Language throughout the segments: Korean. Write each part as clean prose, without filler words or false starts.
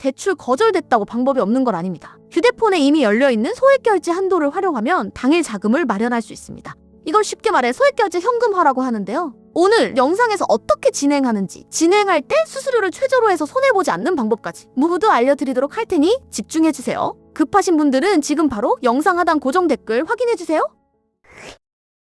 대출 거절됐다고 방법이 없는 건 아닙니다. 휴대폰에 이미 열려있는 소액결제 한도를 활용하면 당일 자금을 마련할 수 있습니다. 이걸 쉽게 말해 소액결제 현금화라고 하는데요. 오늘 영상에서 어떻게 진행하는지, 진행할 때 수수료를 최저로 해서 손해보지 않는 방법까지 모두 알려드리도록 할 테니 집중해주세요. 급하신 분들은 지금 바로 영상 하단 고정 댓글 확인해주세요.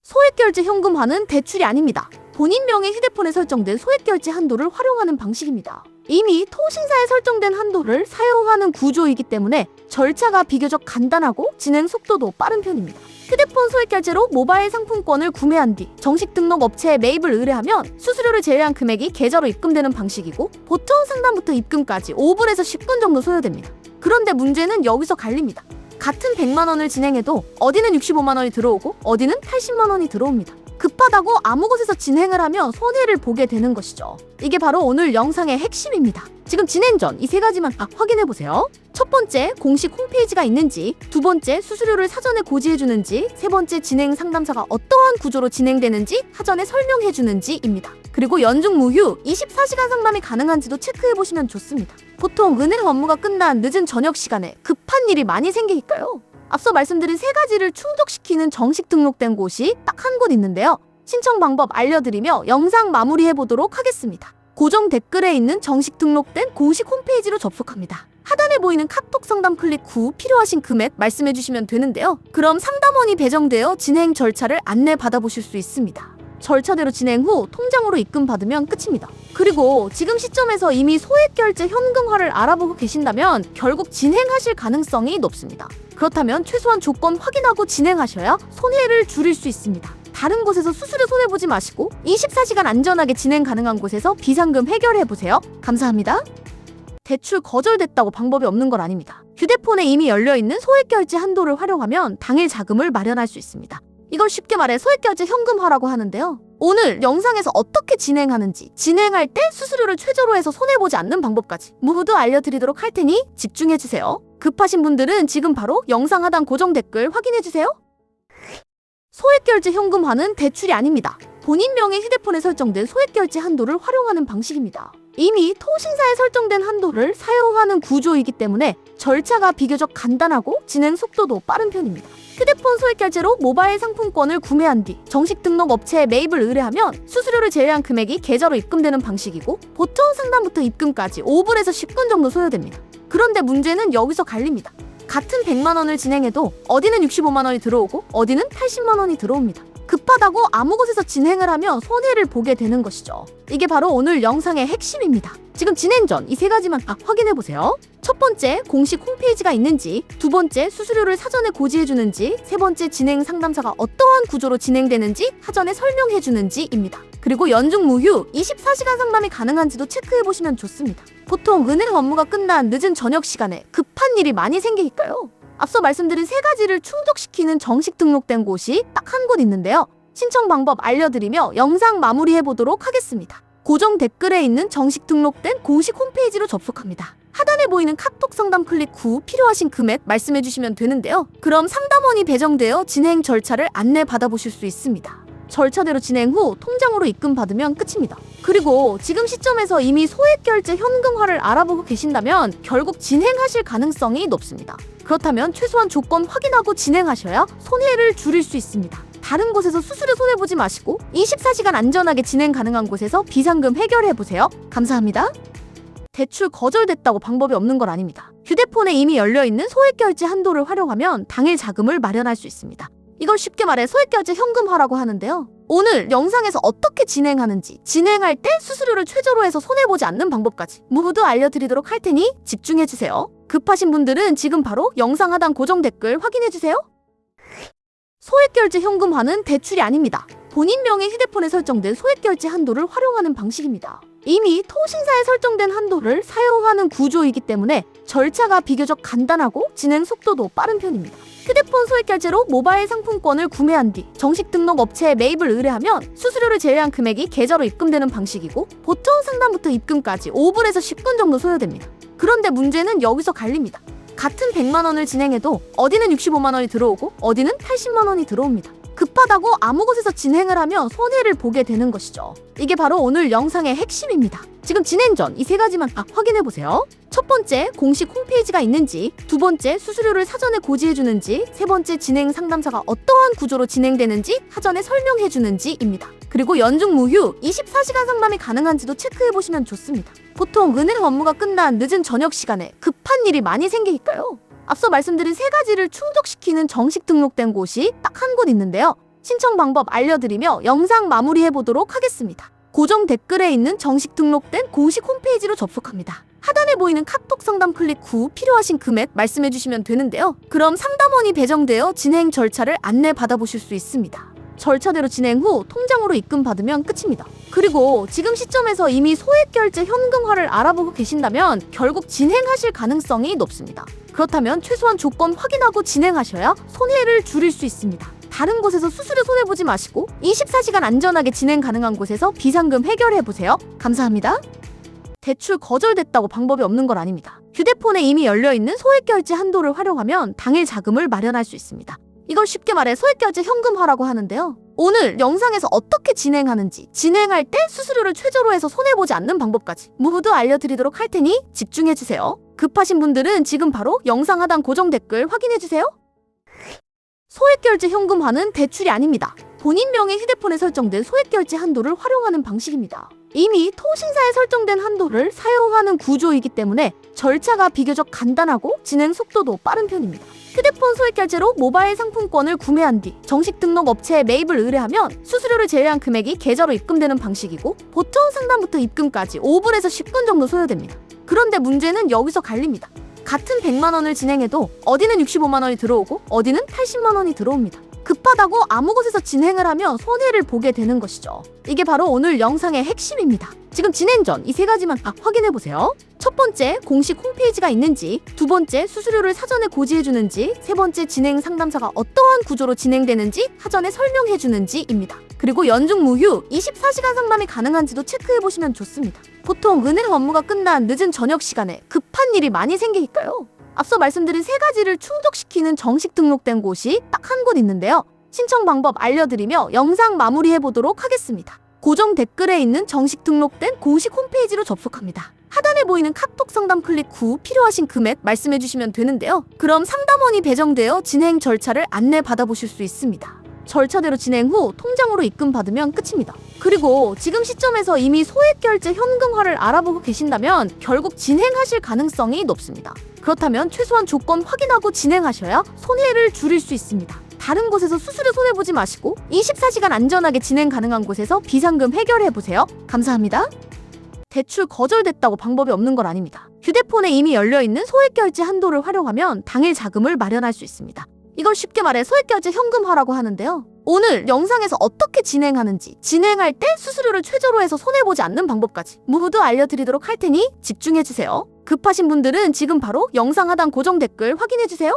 소액결제 현금화는 대출이 아닙니다. 본인 명의 휴대폰에 설정된 소액결제 한도를 활용하는 방식입니다. 이미 통신사에 설정된 한도를 사용하는 구조이기 때문에 절차가 비교적 간단하고 진행 속도도 빠른 편입니다. 휴대폰 소액결제로 모바일 상품권을 구매한 뒤 정식 등록 업체에 매입을 의뢰하면 수수료를 제외한 금액이 계좌로 입금되는 방식이고, 보통 상담부터 입금까지 5분에서 10분 정도 소요됩니다. 그런데 문제는 여기서 갈립니다. 같은 100만 원을 진행해도 어디는 65만 원이 들어오고 어디는 80만 원이 들어옵니다. 급하다고 아무 곳에서 진행을 하면 손해를 보게 되는 것이죠. 이게 바로 오늘 영상의 핵심입니다. 지금 진행 전 이 세 가지만 확인해보세요. 첫 번째, 공식 홈페이지가 있는지, 두 번째, 수수료를 사전에 고지해주는지, 세 번째, 진행 상담사가 어떠한 구조로 진행되는지 사전에 설명해주는지입니다. 그리고 연중 무휴 24시간 상담이 가능한지도 체크해보시면 좋습니다. 보통 은행 업무가 끝난 늦은 저녁 시간에 급한 일이 많이 생기니까요. 앞서 말씀드린 세 가지를 충족시키는 정식 등록된 곳이 딱 한 곳 있는데요. 신청 방법 알려드리며 영상 마무리해보도록 하겠습니다. 고정 댓글에 있는 정식 등록된 공식 홈페이지로 접속합니다. 하단에 보이는 카톡 상담 클릭 후 필요하신 금액 말씀해주시면 되는데요. 그럼 상담원이 배정되어 진행 절차를 안내받아보실 수 있습니다. 절차대로 진행 후 통장으로 입금받으면 끝입니다. 그리고 지금 시점에서 이미 소액결제 현금화를 알아보고 계신다면 결국 진행하실 가능성이 높습니다. 그렇다면 최소한 조건 확인하고 진행하셔야 손해를 줄일 수 있습니다. 다른 곳에서 수수료 손해보지 마시고 24시간 안전하게 진행 가능한 곳에서 비상금 해결해보세요. 감사합니다. 대출 거절됐다고 방법이 없는 건 아닙니다. 휴대폰에 이미 열려있는 소액결제 한도를 활용하면 당일 자금을 마련할 수 있습니다. 이걸 쉽게 말해 소액결제 현금화라고 하는데요. 오늘 영상에서 어떻게 진행하는지, 진행할 때 수수료를 최저로 해서 손해보지 않는 방법까지 모두 알려드리도록 할 테니 집중해주세요. 급하신 분들은 지금 바로 영상 하단 고정 댓글 확인해주세요. 소액결제 현금화는 대출이 아닙니다. 본인 명의 휴대폰에 설정된 소액결제 한도를 활용하는 방식입니다. 이미 통신사에 설정된 한도를 사용하는 구조이기 때문에 절차가 비교적 간단하고 진행 속도도 빠른 편입니다. 휴대폰 소액결제로 모바일 상품권을 구매한 뒤 정식 등록 업체에 매입을 의뢰하면 수수료를 제외한 금액이 계좌로 입금되는 방식이고, 보통 상담부터 입금까지 5분에서 10분 정도 소요됩니다. 그런데 문제는 여기서 갈립니다. 같은 100만 원을 진행해도 어디는 65만 원이 들어오고 어디는 80만 원이 들어옵니다. 급하다고 아무 곳에서 진행을 하면 손해를 보게 되는 것이죠. 이게 바로 오늘 영상의 핵심입니다. 지금 진행 전 이 세 가지만 확인해보세요. 첫 번째, 공식 홈페이지가 있는지, 두 번째, 수수료를 사전에 고지해주는지, 세 번째, 진행 상담사가 어떠한 구조로 진행되는지 사전에 설명해주는지입니다. 그리고 연중 무휴 24시간 상담이 가능한지도 체크해보시면 좋습니다. 보통 은행 업무가 끝난 늦은 저녁 시간에 급한 일이 많이 생기니까요. 앞서 말씀드린 세 가지를 충족시키는 정식 등록된 곳이 딱 한 곳 있는데요. 신청 방법 알려드리며 영상 마무리해보도록 하겠습니다. 고정 댓글에 있는 정식 등록된 공식 홈페이지로 접속합니다. 하단에 보이는 카톡 상담 클릭 후 필요하신 금액 말씀해주시면 되는데요. 그럼 상담원이 배정되어 진행 절차를 안내받아보실 수 있습니다. 절차대로 진행 후 통장으로 입금받으면 끝입니다. 그리고 지금 시점에서 이미 소액결제 현금화를 알아보고 계신다면 결국 진행하실 가능성이 높습니다. 그렇다면 최소한 조건 확인하고 진행하셔야 손해를 줄일 수 있습니다. 다른 곳에서 수수료 손해보지 마시고 24시간 안전하게 진행 가능한 곳에서 비상금 해결해보세요. 감사합니다. 대출 거절됐다고 방법이 없는 건 아닙니다. 휴대폰에 이미 열려있는 소액결제 한도를 활용하면 당일 자금을 마련할 수 있습니다. 이걸 쉽게 말해 소액결제 현금화라고 하는데요. 오늘 영상에서 어떻게 진행하는지, 진행할 때 수수료를 최저로 해서 손해보지 않는 방법까지 모두 알려드리도록 할 테니 집중해주세요. 급하신 분들은 지금 바로 영상 하단 고정 댓글 확인해주세요. 소액결제 현금화는 대출이 아닙니다. 본인 명의 휴대폰에 설정된 소액결제 한도를 활용하는 방식입니다. 이미 통신사에 설정된 한도를 사용하는 구조이기 때문에 절차가 비교적 간단하고 진행 속도도 빠른 편입니다. 휴대폰 소액결제로 모바일 상품권을 구매한 뒤 정식 등록 업체에 매입을 의뢰하면 수수료를 제외한 금액이 계좌로 입금되는 방식이고, 보통 상담부터 입금까지 5분에서 10분 정도 소요됩니다. 그런데 문제는 여기서 갈립니다. 같은 100만 원을 진행해도 어디는 65만 원이 들어오고 어디는 80만 원이 들어옵니다. 급한 급하다고 아무 곳에서 진행을 하며 손해를 보게 되는 것이죠. 이게 바로 오늘 영상의 핵심입니다. 지금 진행 전 이 세 가지만 딱 확인해 보세요. 첫 번째, 공식 홈페이지가 있는지, 두 번째, 수수료를 사전에 고지해 주는지, 세 번째, 진행 상담사가 어떠한 구조로 진행되는지 사전에 설명해 주는지입니다. 그리고 연중 무휴 24시간 상담이 가능한지도 체크해 보시면 좋습니다. 보통 은행 업무가 끝난 늦은 저녁 시간에 급한 일이 많이 생기니까요. 앞서 말씀드린 세 가지를 충족시키는 정식 등록된 곳이 딱 한 곳 있는데요. 신청 방법 알려드리며 영상 마무리해 보도록 하겠습니다. 고정 댓글에 있는 정식 등록된 공식 홈페이지로 접속합니다. 하단에 보이는 카톡 상담 클릭 후 필요하신 금액 말씀해 주시면 되는데요. 그럼 상담원이 배정되어 진행 절차를 안내 받아보실 수 있습니다. 절차대로 진행 후 통장으로 입금 받으면 끝입니다. 그리고 지금 시점에서 이미 소액결제 현금화를 알아보고 계신다면 결국 진행하실 가능성이 높습니다. 그렇다면 최소한 조건 확인하고 진행하셔야 손해를 줄일 수 있습니다. 다른 곳에서 수수료 손해보지 마시고 24시간 안전하게 진행 가능한 곳에서 비상금 해결해보세요. 감사합니다. 대출 거절됐다고 방법이 없는 건 아닙니다. 휴대폰에 이미 열려있는 소액결제 한도를 활용하면 당일 자금을 마련할 수 있습니다. 이걸 쉽게 말해 소액결제 현금화라고 하는데요. 오늘 영상에서 어떻게 진행하는지, 진행할 때 수수료를 최저로 해서 손해보지 않는 방법까지 모두 알려드리도록 할 테니 집중해주세요. 급하신 분들은 지금 바로 영상 하단 고정 댓글 확인해주세요. 소액결제 현금화는 대출이 아닙니다. 본인 명의 휴대폰에 설정된 소액결제 한도를 활용하는 방식입니다. 이미 통신사에 설정된 한도를 사용하는 구조이기 때문에 절차가 비교적 간단하고 진행 속도도 빠른 편입니다. 휴대폰 소액결제로 모바일 상품권을 구매한 뒤 정식 등록 업체에 매입을 의뢰하면 수수료를 제외한 금액이 계좌로 입금되는 방식이고 보통 상담부터 입금까지 5분에서 10분 정도 소요됩니다. 그런데 문제는 여기서 갈립니다. 같은 100만 원을 진행해도 어디는 65만 원이 들어오고 어디는 80만 원이 들어옵니다. 급하다고 아무 곳에서 진행을 하며 손해를 보게 되는 것이죠. 이게 바로 오늘 영상의 핵심입니다. 지금 진행 전 이 세 가지만 딱 확인해 보세요. 첫 번째, 공식 홈페이지가 있는지, 두 번째, 수수료를 사전에 고지해 주는지, 세 번째, 진행 상담사가 어떠한 구조로 진행되는지 사전에 설명해 주는지입니다. 그리고 연중 무휴 24시간 상담이 가능한지도 체크해 보시면 좋습니다. 보통 은행 업무가 끝난 늦은 저녁 시간에 급한 일이 많이 생기니까요. 앞서 말씀드린 세 가지를 충족시키는 정식 등록된 곳이 딱 한 곳 있는데요. 신청 방법 알려드리며 영상 마무리해 보도록 하겠습니다. 고정 댓글에 있는 정식 등록된 공식 홈페이지로 접속합니다. 하단에 보이는 카톡 상담 클릭 후 필요하신 금액 말씀해 주시면 되는데요. 그럼 상담원이 배정되어 진행 절차를 안내 받아보실 수 있습니다. 절차대로 진행 후 통장으로 입금 받으면 끝입니다. 그리고 지금 시점에서 이미 소액결제 현금화를 알아보고 계신다면 결국 진행하실 가능성이 높습니다. 그렇다면 최소한 조건 확인하고 진행하셔야 손해를 줄일 수 있습니다. 다른 곳에서 수수료 손해보지 마시고 24시간 안전하게 진행 가능한 곳에서 비상금 해결해보세요. 감사합니다. 대출 거절됐다고 방법이 없는 건 아닙니다. 휴대폰에 이미 열려있는 소액결제 한도를 활용하면 당일 자금을 마련할 수 있습니다. 이걸 쉽게 말해 소액결제 현금화라고 하는데요. 오늘 영상에서 어떻게 진행하는지, 진행할 때 수수료를 최저로 해서 손해보지 않는 방법까지 모두 알려드리도록 할 테니 집중해주세요. 급하신 분들은 지금 바로 영상 하단 고정 댓글 확인해주세요.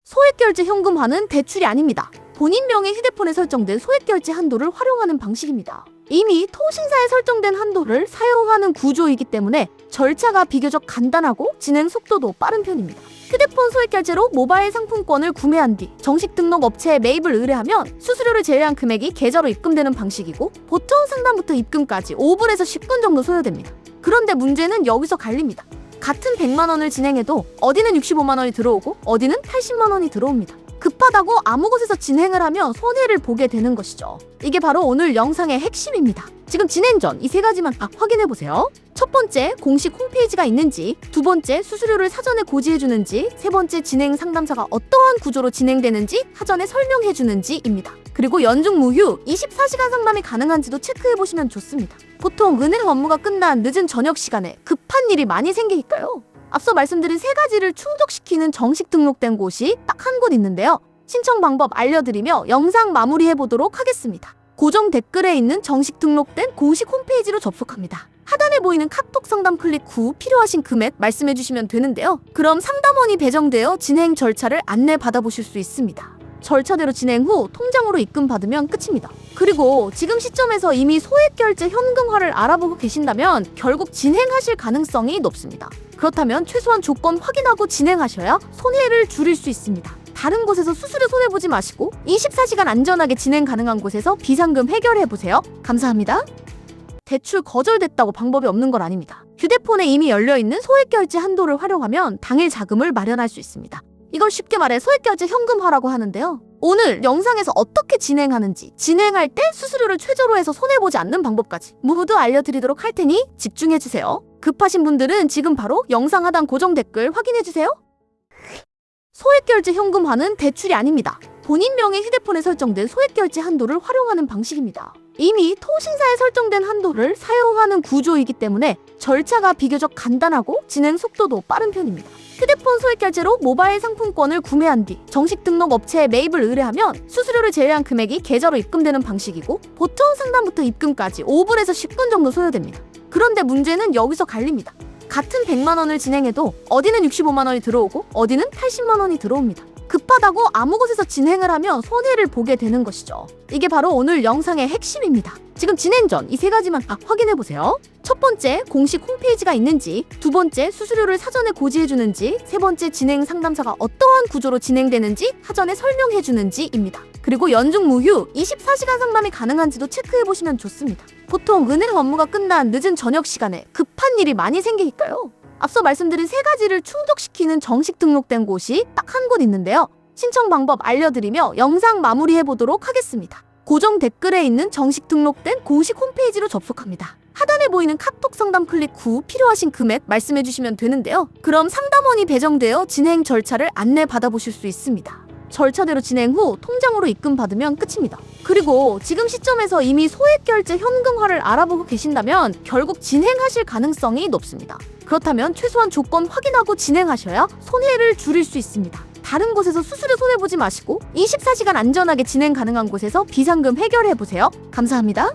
소액결제 현금화는 대출이 아닙니다. 본인 명의 휴대폰에 설정된 소액결제 한도를 활용하는 방식입니다. 이미 통신사에 설정된 한도를 사용하는 구조이기 때문에 절차가 비교적 간단하고 진행 속도도 빠른 편입니다. 휴대폰 소액결제로 모바일 상품권을 구매한 뒤 정식 등록 업체에 매입을 의뢰하면 수수료를 제외한 금액이 계좌로 입금되는 방식이고 보통 상담부터 입금까지 5분에서 10분 정도 소요됩니다. 그런데 문제는 여기서 갈립니다. 같은 100만 원을 진행해도 어디는 65만 원이 들어오고 어디는 80만 원이 들어옵니다. 급하다고 아무 곳에서 진행을 하며 손해를 보게 되는 것이죠. 이게 바로 오늘 영상의 핵심입니다. 지금 진행 전 이 세 가지만 딱 확인해 보세요. 첫 번째, 공식 홈페이지가 있는지, 두 번째, 수수료를 사전에 고지해 주는지, 세 번째, 진행 상담사가 어떠한 구조로 진행되는지 사전에 설명해 주는지입니다. 그리고 연중 무휴 24시간 상담이 가능한지도 체크해 보시면 좋습니다. 보통 은행 업무가 끝난 늦은 저녁 시간에 급한 일이 많이 생기니까요. 앞서 말씀드린 세 가지를 충족시키는 정식 등록된 곳이 딱 한 곳 있는데요. 신청 방법 알려드리며 영상 마무리해 보도록 하겠습니다. 고정 댓글에 있는 정식 등록된 공식 홈페이지로 접속합니다. 하단에 보이는 카톡 상담 클릭 후 필요하신 금액 말씀해 주시면 되는데요. 그럼 상담원이 배정되어 진행 절차를 안내 받아보실 수 있습니다. 절차대로 진행 후 통장으로 입금 받으면 끝입니다. 그리고 지금 시점에서 이미 소액결제 현금화를 알아보고 계신다면 결국 진행하실 가능성이 높습니다. 그렇다면 최소한 조건 확인하고 진행하셔야 손해를 줄일 수 있습니다. 다른 곳에서 수수료 손해보지 마시고 24시간 안전하게 진행 가능한 곳에서 비상금 해결해보세요. 감사합니다. 대출 거절됐다고 방법이 없는 건 아닙니다. 휴대폰에 이미 열려있는 소액결제 한도를 활용하면 당일 자금을 마련할 수 있습니다. 이걸 쉽게 말해 소액결제 현금화라고 하는데요. 오늘 영상에서 어떻게 진행하는지, 진행할 때 수수료를 최저로 해서 손해보지 않는 방법까지 모두 알려드리도록 할 테니 집중해주세요. 급하신 분들은 지금 바로 영상 하단 고정 댓글 확인해주세요. 소액결제 현금화는 대출이 아닙니다. 본인 명의 휴대폰에 설정된 소액결제 한도를 활용하는 방식입니다. 이미 통신사에 설정된 한도를 사용하는 구조이기 때문에 절차가 비교적 간단하고 진행 속도도 빠른 편입니다. 휴대폰 소액결제로 모바일 상품권을 구매한 뒤 정식 등록 업체에 매입을 의뢰하면 수수료를 제외한 금액이 계좌로 입금되는 방식이고 보통 상담부터 입금까지 5분에서 10분 정도 소요됩니다. 그런데 문제는 여기서 갈립니다. 같은 100만 원을 진행해도 어디는 65만 원이 들어오고 어디는 80만 원이 들어옵니다. 급하다고 아무 곳에서 진행을 하면 손해를 보게 되는 것이죠. 이게 바로 오늘 영상의 핵심입니다. 지금 진행 전 이 세 가지만 확인해보세요. 첫 번째, 공식 홈페이지가 있는지, 두 번째, 수수료를 사전에 고지해주는지, 세 번째, 진행 상담사가 어떠한 구조로 진행되는지 사전에 설명해주는지입니다. 그리고 연중 무휴 24시간 상담이 가능한지도 체크해보시면 좋습니다. 보통 은행 업무가 끝난 늦은 저녁 시간에 급한 일이 많이 생기니까요. 앞서 말씀드린 세 가지를 충족시키는 정식 등록된 곳이 딱 한 곳 있는데요. 신청 방법 알려드리며 영상 마무리해보도록 하겠습니다. 고정 댓글에 있는 정식 등록된 공식 홈페이지로 접속합니다. 하단에 보이는 카톡 상담 클릭 후 필요하신 금액 말씀해주시면 되는데요. 그럼 상담원이 배정되어 진행 절차를 안내 받아보실 수 있습니다. 절차대로 진행 후 통장으로 입금받으면 끝입니다. 그리고 지금 시점에서 이미 소액결제 현금화를 알아보고 계신다면 결국 진행하실 가능성이 높습니다. 그렇다면 최소한 조건 확인하고 진행하셔야 손해를 줄일 수 있습니다. 다른 곳에서 수수료 손해보지 마시고 24시간 안전하게 진행 가능한 곳에서 비상금 해결해보세요. 감사합니다.